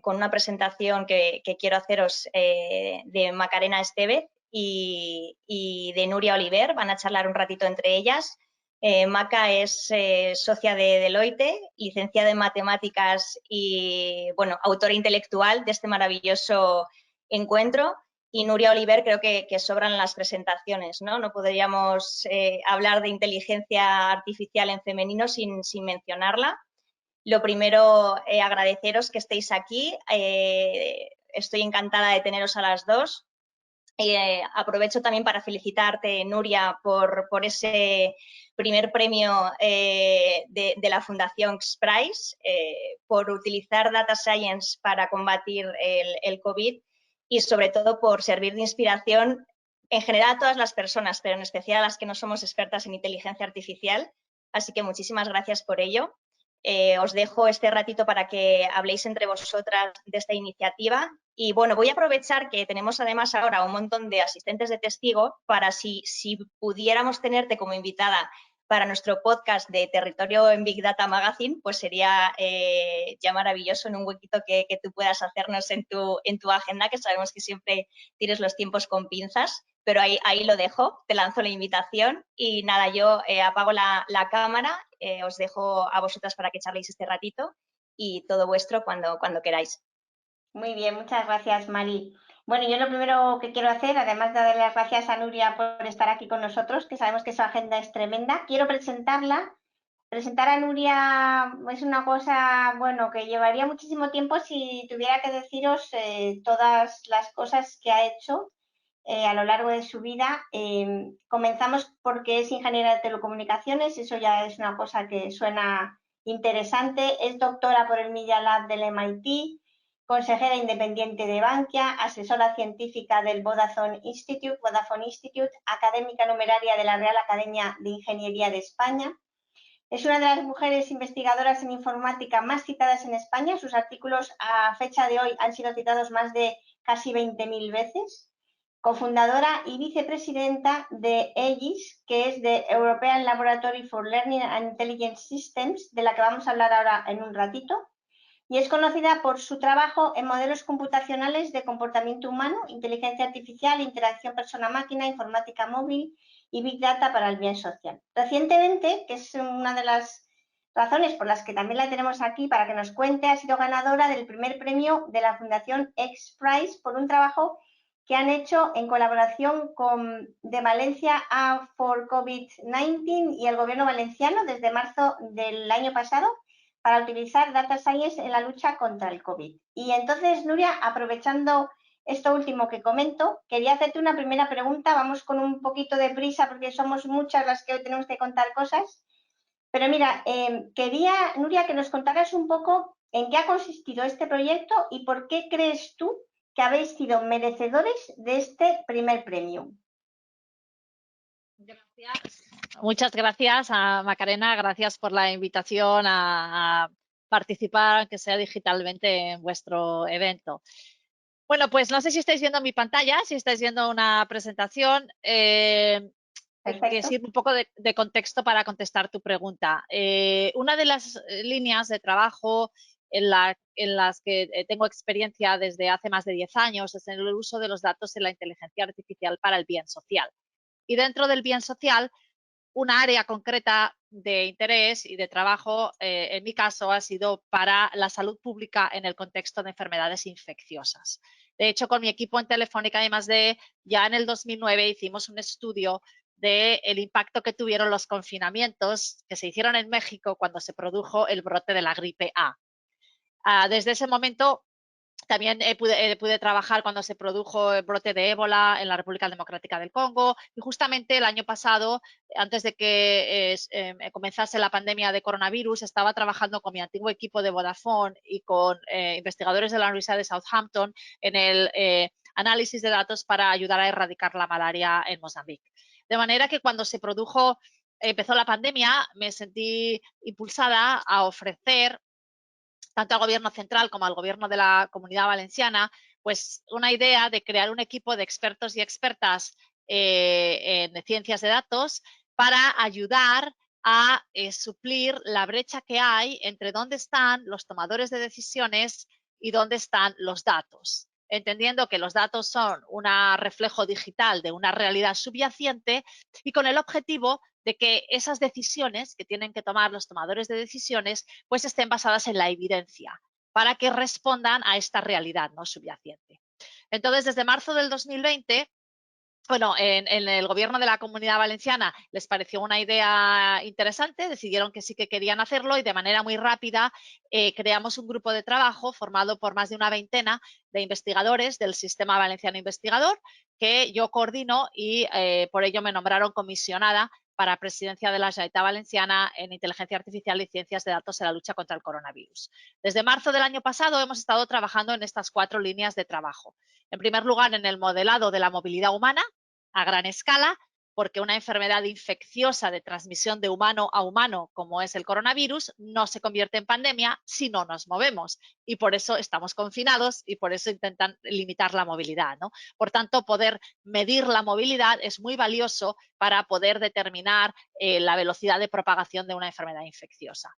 con una presentación que quiero haceros de Macarena Estevez y de Nuria Oliver. Van a charlar un ratito entre ellas. Maca es socia de Deloitte, licenciada en matemáticas y, bueno, autora intelectual de este maravilloso encuentro. Y Nuria Oliver creo que sobran las presentaciones, ¿no? No podríamos hablar de inteligencia artificial en femenino sin mencionarla. Lo primero, agradeceros que estéis aquí. Estoy encantada de teneros a las dos. Aprovecho también para felicitarte, Nuria, por ese primer premio de la Fundación X-Prize, por utilizar Data Science para combatir el COVID y sobre todo por servir de inspiración en general a todas las personas, pero en especial a las que no somos expertas en inteligencia artificial. Así que muchísimas gracias por ello. Os dejo este ratito para que habléis entre vosotras de esta iniciativa. Y bueno, voy a aprovechar que tenemos además ahora un montón de asistentes de testigo para si pudiéramos tenerte como invitada para nuestro podcast de Territorio en Big Data Magazine, pues sería ya maravilloso en un huequito que tú puedas hacernos en tu agenda, que sabemos que siempre tienes los tiempos con pinzas, pero ahí lo dejo, te lanzo la invitación y nada, yo apago la cámara, os dejo a vosotras para que charléis este ratito y todo vuestro cuando queráis. Muy bien, muchas gracias, Mari. Bueno, yo lo primero que quiero hacer, además de darle las gracias a Nuria por estar aquí con nosotros, que sabemos que su agenda es tremenda, quiero presentarla. Presentar a Nuria es una cosa, bueno, que llevaría muchísimo tiempo si tuviera que deciros todas las cosas que ha hecho a lo largo de su vida. Comenzamos porque es ingeniera de telecomunicaciones, eso ya es una cosa que suena interesante. Es doctora por el Media Lab del MIT, consejera independiente de Bankia, asesora científica del Vodafone Institute, académica numeraria de la Real Academia de Ingeniería de España. Es una de las mujeres investigadoras en informática más citadas en España. Sus artículos a fecha de hoy han sido citados más de casi 20.000 veces. Cofundadora y vicepresidenta de EGIS, que es de European Laboratory for Learning and Intelligence Systems, de la que vamos a hablar ahora en un ratito. Y es conocida por su trabajo en modelos computacionales de comportamiento humano, inteligencia artificial, interacción persona-máquina, informática móvil y Big Data para el bien social. Recientemente, que es una de las razones por las que también la tenemos aquí para que nos cuente, ha sido ganadora del primer premio de la Fundación X-Prize por un trabajo que han hecho en colaboración con de Valencia for COVID-19 y el gobierno valenciano desde marzo del año pasado para utilizar Data Science en la lucha contra el COVID. Y entonces, Nuria, aprovechando esto último que comento, quería hacerte una primera pregunta. Vamos con un poquito de prisa porque somos muchas las que hoy tenemos que contar cosas. Pero mira, quería, Nuria, que nos contaras un poco en qué ha consistido este proyecto y por qué crees tú que habéis sido merecedores de este primer premio. Gracias. Muchas gracias a Macarena, gracias por la invitación a participar, aunque sea digitalmente, en vuestro evento. Bueno, pues no sé si estáis viendo mi pantalla, si estáis viendo una presentación que sirve un poco de contexto para contestar tu pregunta. Una de las líneas de trabajo en las que tengo experiencia desde hace más de 10 años es en el uso de los datos en la inteligencia artificial para el bien social. Y dentro del bien social, una área concreta de interés y de trabajo, en mi caso, ha sido para la salud pública en el contexto de enfermedades infecciosas. De hecho, con mi equipo en Telefónica I+D, ya en el 2009 hicimos un estudio del impacto que tuvieron los confinamientos que se hicieron en México cuando se produjo el brote de la gripe A. Desde ese momento también pude trabajar cuando se produjo el brote de ébola en la República Democrática del Congo y justamente el año pasado, antes de que comenzase la pandemia de coronavirus, estaba trabajando con mi antiguo equipo de Vodafone y con investigadores de la Universidad de Southampton en el análisis de datos para ayudar a erradicar la malaria en Mozambique. De manera que cuando empezó la pandemia, me sentí impulsada a ofrecer tanto al gobierno central como al gobierno de la Comunidad Valenciana, pues una idea de crear un equipo de expertos y expertas en ciencias de datos para ayudar a suplir la brecha que hay entre dónde están los tomadores de decisiones y dónde están los datos, entendiendo que los datos son un reflejo digital de una realidad subyacente y con el objetivo de que esas decisiones que tienen que tomar los tomadores de decisiones pues estén basadas en la evidencia para que respondan a esta realidad, ¿no?, subyacente. Entonces, desde marzo del 2020, bueno, en el gobierno de la Comunidad Valenciana les pareció una idea interesante, decidieron que sí que querían hacerlo y de manera muy rápida creamos un grupo de trabajo formado por más de una veintena de investigadores del Sistema Valenciano Investigador que yo coordino y por ello me nombraron comisionada para Presidencia de la Generalitat Valenciana en Inteligencia Artificial y Ciencias de Datos en la lucha contra el coronavirus. Desde marzo del año pasado hemos estado trabajando en estas 4 líneas de trabajo. En primer lugar, en el modelado de la movilidad humana a gran escala, porque una enfermedad infecciosa de transmisión de humano a humano, como es el coronavirus, no se convierte en pandemia si no nos movemos. Y por eso estamos confinados y por eso intentan limitar la movilidad, ¿no? Por tanto, poder medir la movilidad es muy valioso para poder determinar la velocidad de propagación de una enfermedad infecciosa.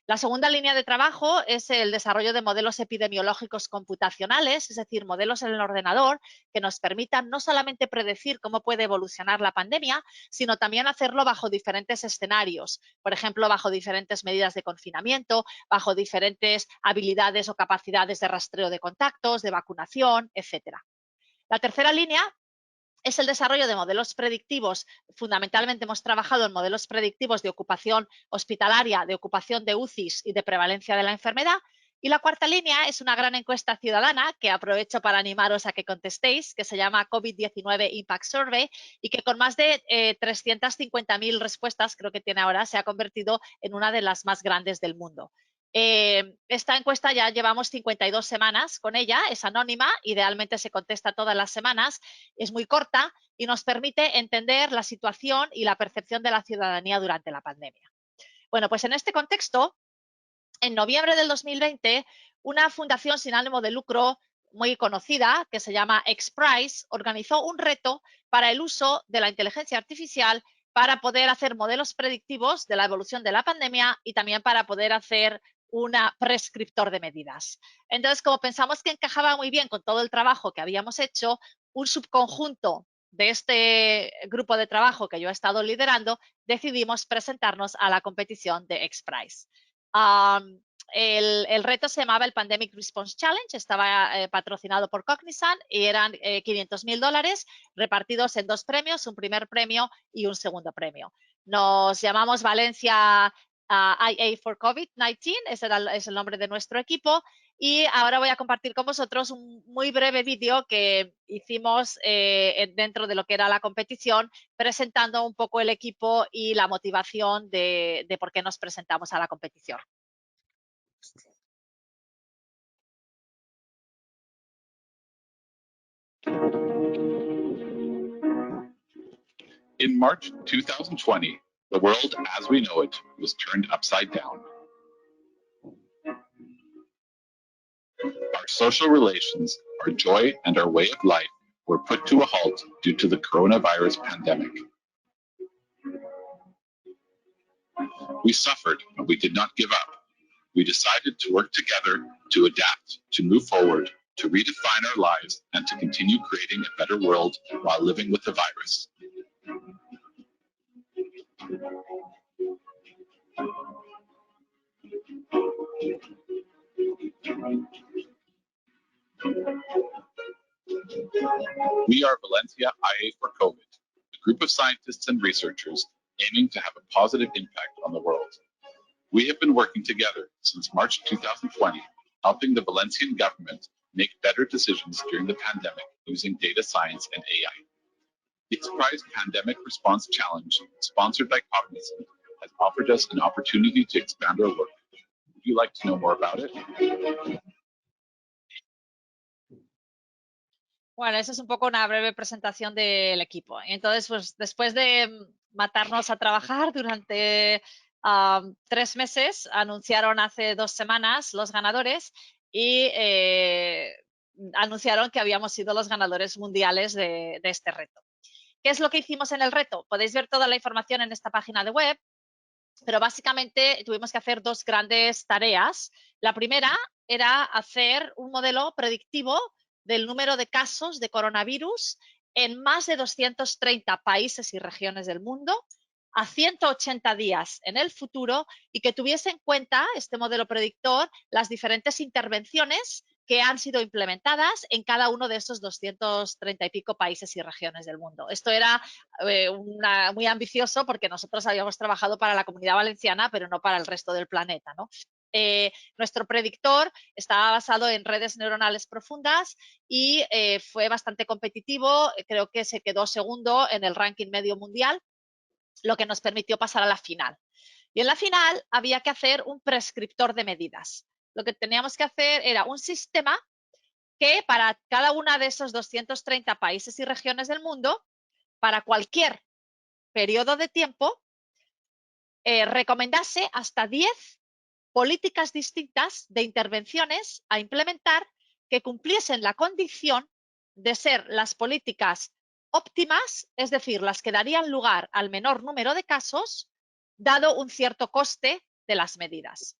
La segunda línea de trabajo es el desarrollo de modelos epidemiológicos computacionales, es decir, modelos en el ordenador que nos permitan no solamente predecir cómo puede evolucionar la pandemia, sino también hacerlo bajo diferentes escenarios, por ejemplo, bajo diferentes medidas de confinamiento, bajo diferentes habilidades o capacidades de rastreo de contactos, de vacunación, etc. La tercera línea es el desarrollo de modelos predictivos. Fundamentalmente hemos trabajado en modelos predictivos de ocupación hospitalaria, de ocupación de UCIs y de prevalencia de la enfermedad. Y la cuarta línea es una gran encuesta ciudadana que aprovecho para animaros a que contestéis, que se llama COVID-19 Impact Survey y que con más de 350.000 respuestas, creo que tiene ahora, se ha convertido en una de las más grandes del mundo. Esta encuesta ya llevamos 52 semanas con ella, es anónima, idealmente se contesta todas las semanas, es muy corta y nos permite entender la situación y la percepción de la ciudadanía durante la pandemia. Bueno, pues en este contexto, en noviembre del 2020, una fundación sin ánimo de lucro muy conocida, que se llama XPRIZE, organizó un reto para el uso de la inteligencia artificial para poder hacer modelos predictivos de la evolución de la pandemia y también para poder hacer un prescriptor de medidas. Entonces, como pensamos que encajaba muy bien con todo el trabajo que habíamos hecho, un subconjunto de este grupo de trabajo que yo he estado liderando, decidimos presentarnos a la competición de XPRIZE. El reto se llamaba el Pandemic Response Challenge, estaba patrocinado por Cognizant y eran $500.000 repartidos en 2 premios, un primer premio y un segundo premio. Nos llamamos Valencia IA for COVID-19, ese es el nombre de nuestro equipo. Y ahora voy a compartir con vosotros un muy breve vídeo que hicimos dentro de lo que era la competición, presentando un poco el equipo y la motivación de por qué nos presentamos a la competición. In March 2020, the world as we know it was turned upside down. Our social relations, our joy, and our way of life were put to a halt due to the coronavirus pandemic. We suffered, but we did not give up. We decided to work together, to adapt, to move forward, to redefine our lives, and to continue creating a better world while living with the virus. We are Valencia IA for COVID, a group of scientists and researchers aiming to have a positive impact on the world. We have been working together since March 2020, helping the Valencian government make better decisions during the pandemic using data science and AI. The XPRIZE Pandemic Response Challenge, sponsored by Cognizant, has offered us an opportunity to expand our work. Would you like to know more about it? Bueno, eso es un poco una breve presentación del equipo. Entonces, pues después de matarnos a trabajar durante 3 meses, anunciaron hace 2 semanas los ganadores y anunciaron que habíamos sido los ganadores mundiales de este reto. ¿Qué es lo que hicimos en el reto? Podéis ver toda la información en esta página de web, pero básicamente tuvimos que hacer 2 grandes tareas. La primera era hacer un modelo predictivo del número de casos de coronavirus en más de 230 países y regiones del mundo a 180 días en el futuro y que tuviese en cuenta este modelo predictor las diferentes intervenciones que han sido implementadas en cada uno de esos 230 y pico países y regiones del mundo. Esto era muy ambicioso porque nosotros habíamos trabajado para la Comunidad Valenciana, pero no para el resto del planeta, ¿no? Nuestro predictor estaba basado en redes neuronales profundas y fue bastante competitivo. Creo que se quedó segundo en el ranking medio mundial, lo que nos permitió pasar a la final. Y en la final había que hacer un prescriptor de medidas. Lo que teníamos que hacer era un sistema que para cada una de esos 230 países y regiones del mundo, para cualquier periodo de tiempo, recomendase hasta 10 políticas distintas de intervenciones a implementar que cumpliesen la condición de ser las políticas óptimas, es decir, las que darían lugar al menor número de casos, dado un cierto coste de las medidas.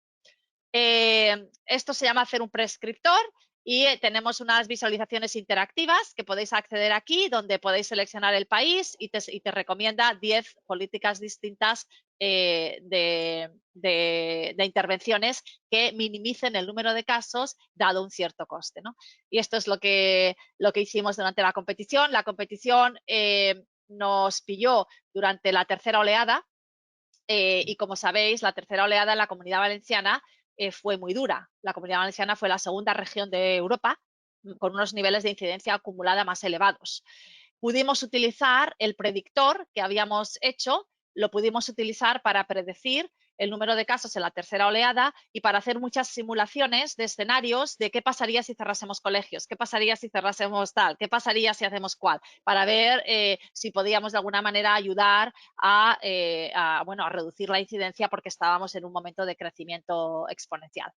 Esto se llama hacer un prescriptor y tenemos unas visualizaciones interactivas que podéis acceder aquí, donde podéis seleccionar el país y te recomienda 10 políticas distintas de intervenciones que minimicen el número de casos dado un cierto coste, ¿no? Y esto es lo que hicimos durante la competición. La competición nos pilló durante la tercera oleada y como sabéis, la tercera oleada en la Comunidad Valenciana fue muy dura. La Comunidad Valenciana fue la segunda región de Europa con unos niveles de incidencia acumulada más elevados. Pudimos utilizar el predictor que habíamos hecho, lo pudimos utilizar para predecir el número de casos en la tercera oleada y para hacer muchas simulaciones de escenarios de qué pasaría si cerrásemos colegios, qué pasaría si cerrásemos tal, qué pasaría si hacemos cual, para ver si podíamos de alguna manera ayudar a reducir la incidencia porque estábamos en un momento de crecimiento exponencial.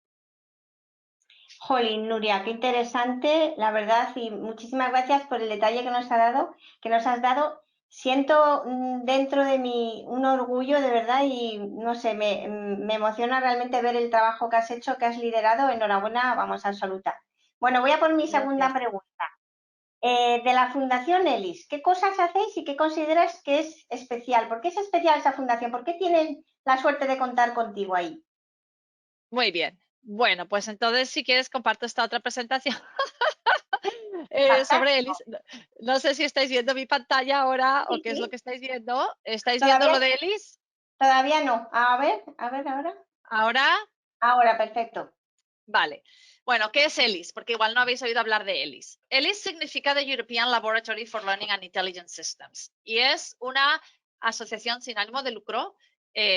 Jolín, Nuria, qué interesante, la verdad, y muchísimas gracias por el detalle que nos has dado. Siento dentro de mí un orgullo de verdad y no sé, me emociona realmente ver el trabajo que has hecho, que has liderado. Enhorabuena, vamos, absoluta. Bueno, voy a por mi segunda pregunta. De la Fundación ELIS, ¿qué cosas hacéis y qué consideras que es especial? ¿Por qué es especial esa fundación? ¿Por qué tienen la suerte de contar contigo ahí? Muy bien. Bueno, pues entonces si quieres comparto esta otra presentación sobre ELIS. No sé si estáis viendo mi pantalla ahora o qué es lo que estáis viendo. ¿Estáis viendo lo de ELIS? Todavía no. A ver, ahora. ¿Ahora? Ahora, perfecto. Vale. Bueno, ¿qué es ELIS? Porque igual no habéis oído hablar de ELIS. ELIS significa The European Laboratory for Learning and Intelligence Systems y es una asociación sin ánimo de lucro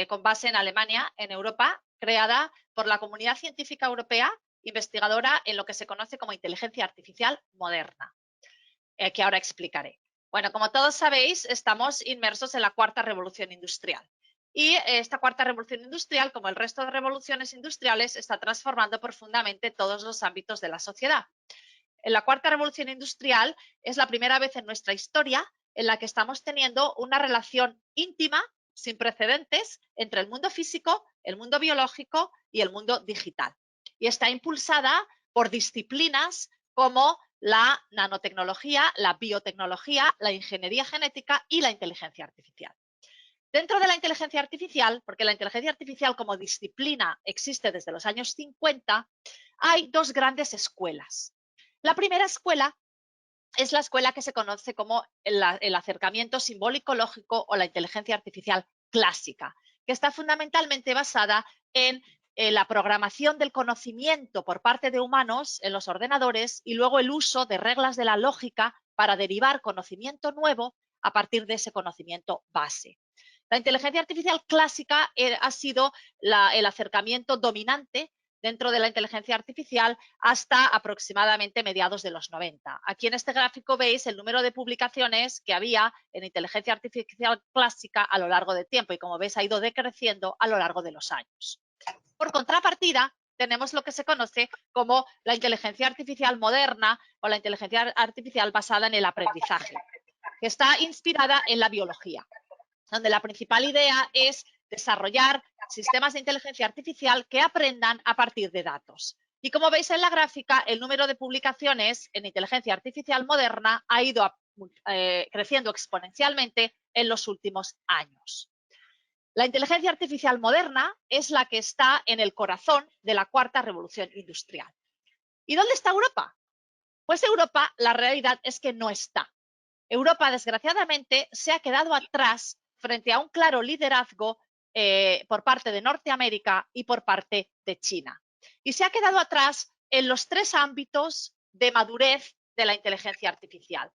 con base en Alemania, en Europa, creada por la comunidad científica europea investigadora en lo que se conoce como inteligencia artificial moderna, que ahora explicaré. Bueno, como todos sabéis, estamos inmersos en la cuarta revolución industrial. Y esta cuarta revolución industrial, como el resto de revoluciones industriales, está transformando profundamente todos los ámbitos de la sociedad. En la cuarta revolución industrial es la primera vez en nuestra historia en la que estamos teniendo una relación íntima, sin precedentes, entre el mundo físico, el mundo biológico y el mundo digital. Y está impulsada por disciplinas como la nanotecnología, la biotecnología, la ingeniería genética y la inteligencia artificial. Dentro de la inteligencia artificial, porque la inteligencia artificial como disciplina existe desde los años 50, hay dos grandes escuelas. La primera escuela es la escuela que se conoce como el acercamiento simbólico-lógico o la inteligencia artificial clásica, que está fundamentalmente basada en la programación del conocimiento por parte de humanos en los ordenadores y luego el uso de reglas de la lógica para derivar conocimiento nuevo a partir de ese conocimiento base. La inteligencia artificial clásica ha sido el acercamiento dominante dentro de la inteligencia artificial hasta aproximadamente mediados de los 90. Aquí en este gráfico veis el número de publicaciones que había en inteligencia artificial clásica a lo largo del tiempo y como veis ha ido decreciendo a lo largo de los años. Por contrapartida, tenemos lo que se conoce como la inteligencia artificial moderna o la inteligencia artificial basada en el aprendizaje, que está inspirada en la biología, donde la principal idea es desarrollar sistemas de inteligencia artificial que aprendan a partir de datos. Y como veis en la gráfica, el número de publicaciones en inteligencia artificial moderna ha ido creciendo exponencialmente en los últimos años. La inteligencia artificial moderna es la que está en el corazón de la cuarta revolución industrial. ¿Y dónde está Europa? Pues Europa, la realidad es que no está. Europa, desgraciadamente, se ha quedado atrás frente a un claro liderazgo por parte de Norteamérica y por parte de China. Y se ha quedado atrás en los tres ámbitos de madurez de la inteligencia artificial,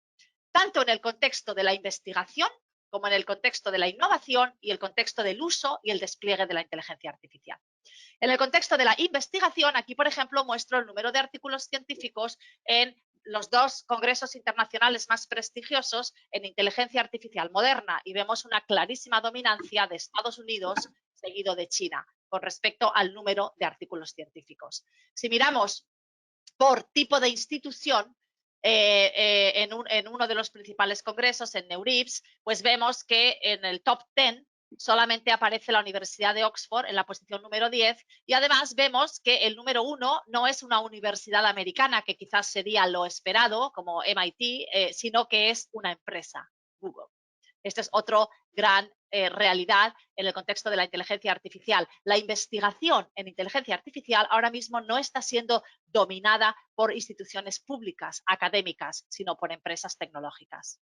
tanto en el contexto de la investigación como en el contexto de la innovación y el contexto del uso y el despliegue de la inteligencia artificial. En el contexto de la investigación, aquí, por ejemplo, muestro el número de artículos científicos en los dos congresos internacionales más prestigiosos en inteligencia artificial moderna y vemos una clarísima dominancia de Estados Unidos seguido de China con respecto al número de artículos científicos. Si miramos por tipo de institución, en uno de los principales congresos, en NeurIPS, pues vemos que en el top 10 solamente aparece la Universidad de Oxford en la posición número 10 y además vemos que el número 1 no es una universidad americana, que quizás sería lo esperado, como MIT, sino que es una empresa, Google. Este es otro gran realidad en el contexto de la inteligencia artificial. La investigación en inteligencia artificial ahora mismo no está siendo dominada por instituciones públicas, académicas, sino por empresas tecnológicas.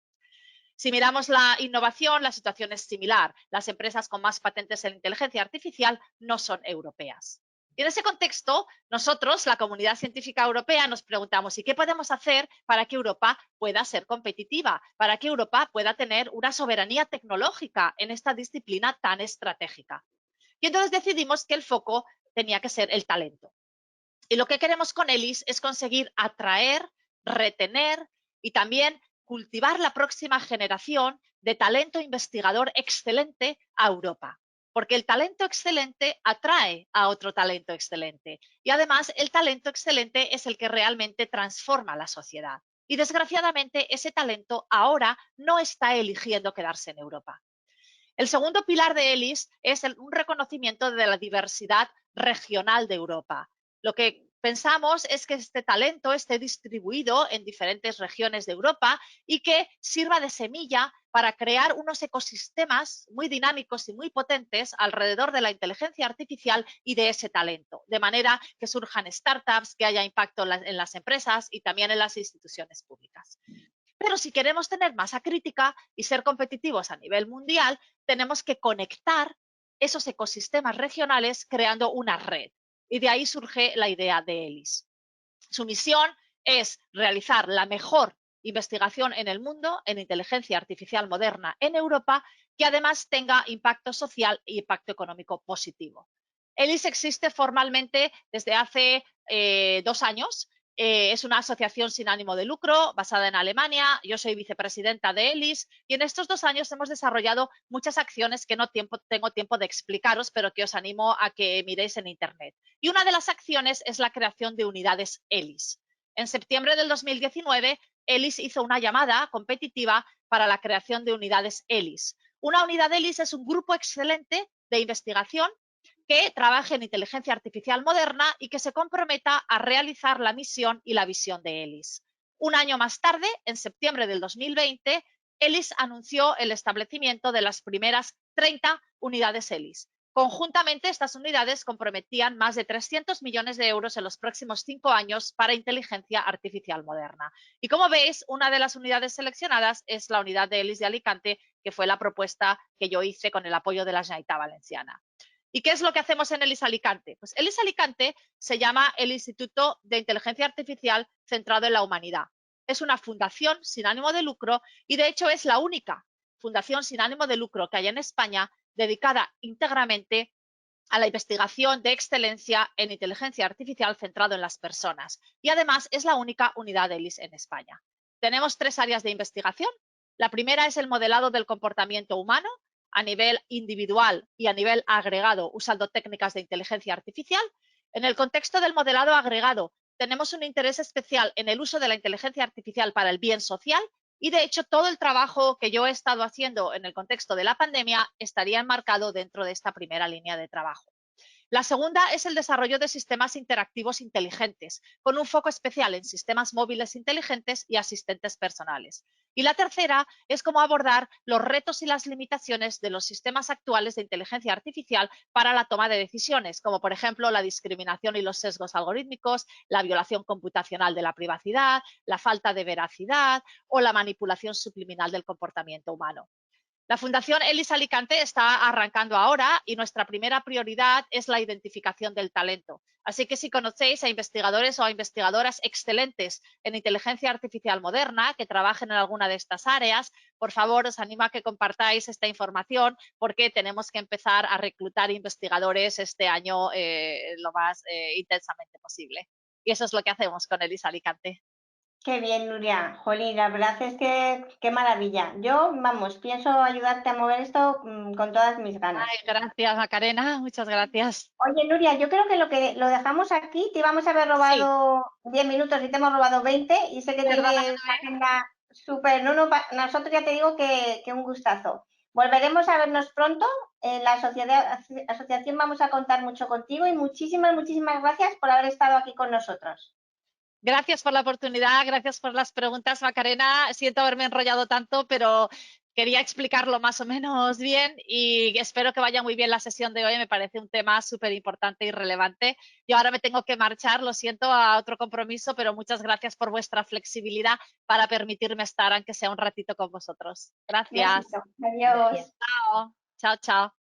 Si miramos la innovación, la situación es similar. Las empresas con más patentes en inteligencia artificial no son europeas. Y en ese contexto, nosotros, la comunidad científica europea, nos preguntamos ¿y qué podemos hacer para que Europa pueda ser competitiva? Para que Europa pueda tener una soberanía tecnológica en esta disciplina tan estratégica. Y entonces decidimos que el foco tenía que ser el talento. Y lo que queremos con ELIS es conseguir atraer, retener y también cultivar la próxima generación de talento investigador excelente a Europa. Porque el talento excelente atrae a otro talento excelente. Y además el talento excelente es el que realmente transforma la sociedad. Y desgraciadamente ese talento ahora no está eligiendo quedarse en Europa. El segundo pilar de ELIS es un reconocimiento de la diversidad regional de Europa. Lo que pensamos es que este talento esté distribuido en diferentes regiones de Europa y que sirva de semilla para crear unos ecosistemas muy dinámicos y muy potentes alrededor de la inteligencia artificial y de ese talento, de manera que surjan startups, que haya impacto en las empresas y también en las instituciones públicas. Pero si queremos tener masa crítica y ser competitivos a nivel mundial, tenemos que conectar esos ecosistemas regionales creando una red. Y de ahí surge la idea de ELIS. Su misión es realizar la mejor investigación en el mundo en inteligencia artificial moderna en Europa, que además tenga impacto social e impacto económico positivo. ELIS existe formalmente desde hace 2 años. Es una asociación sin ánimo de lucro basada en Alemania. Yo soy vicepresidenta de ELIS y en estos 2 años hemos desarrollado muchas acciones que no tengo tiempo de explicaros, pero que os animo a que miréis en Internet. Y una de las acciones es la creación de unidades ELIS. En septiembre del 2019, ELIS hizo una llamada competitiva para la creación de unidades ELIS. Una unidad ELIS es un grupo excelente de investigación que trabaje en inteligencia artificial moderna y que se comprometa a realizar la misión y la visión de ELIS. Un año más tarde, en septiembre del 2020, ELIS anunció el establecimiento de las primeras 30 unidades ELIS. Conjuntamente, estas unidades comprometían más de 300 millones de euros en los próximos 5 años para inteligencia artificial moderna. Y como veis, una de las unidades seleccionadas es la unidad de ELIS de Alicante, que fue la propuesta que yo hice con el apoyo de la Generalitat Valenciana. ¿Y qué es lo que hacemos en ELIS Alicante? Pues ELIS Alicante se llama el Instituto de Inteligencia Artificial Centrado en la Humanidad. Es una fundación sin ánimo de lucro y de hecho es la única fundación sin ánimo de lucro que hay en España dedicada íntegramente a la investigación de excelencia en inteligencia artificial centrado en las personas. Y además es la única unidad de ELIS en España. Tenemos 3 áreas de investigación. La primera es el modelado del comportamiento humano a nivel individual y a nivel agregado usando técnicas de inteligencia artificial. En el contexto del modelado agregado tenemos un interés especial en el uso de la inteligencia artificial para el bien social y de hecho todo el trabajo que yo he estado haciendo en el contexto de la pandemia estaría enmarcado dentro de esta primera línea de trabajo. La segunda es el desarrollo de sistemas interactivos inteligentes, con un foco especial en sistemas móviles inteligentes y asistentes personales. Y la tercera es cómo abordar los retos y las limitaciones de los sistemas actuales de inteligencia artificial para la toma de decisiones, como por ejemplo la discriminación y los sesgos algorítmicos, la violación computacional de la privacidad, la falta de veracidad o la manipulación subliminal del comportamiento humano. La Fundación ELIS Alicante está arrancando ahora y nuestra primera prioridad es la identificación del talento. Así que si conocéis a investigadores o a investigadoras excelentes en inteligencia artificial moderna que trabajen en alguna de estas áreas, por favor os animo a que compartáis esta información porque tenemos que empezar a reclutar investigadores este año lo más intensamente posible. Y eso es lo que hacemos con ELIS Alicante. Qué bien, Nuria. Jolín, la verdad es que qué maravilla. Yo, vamos, pienso ayudarte a mover esto con todas mis ganas. Ay, gracias, Macarena. Muchas gracias. Oye, Nuria, yo creo que lo dejamos aquí. Te íbamos a haber robado 10 minutos y te hemos robado 20 y sé que tienes la agenda súper... No, nosotros ya te digo que un gustazo. Volveremos a vernos pronto. En la asociación vamos a contar mucho contigo y muchísimas gracias por haber estado aquí con nosotros. Gracias por la oportunidad, gracias por las preguntas, Macarena. Siento haberme enrollado tanto, pero quería explicarlo más o menos bien y espero que vaya muy bien la sesión de hoy. Me parece un tema súper importante y relevante. Yo ahora me tengo que marchar, lo siento, a otro compromiso, pero muchas gracias por vuestra flexibilidad para permitirme estar, aunque sea un ratito con vosotros. Gracias. Adiós. Gracias. Chao, chao, chao.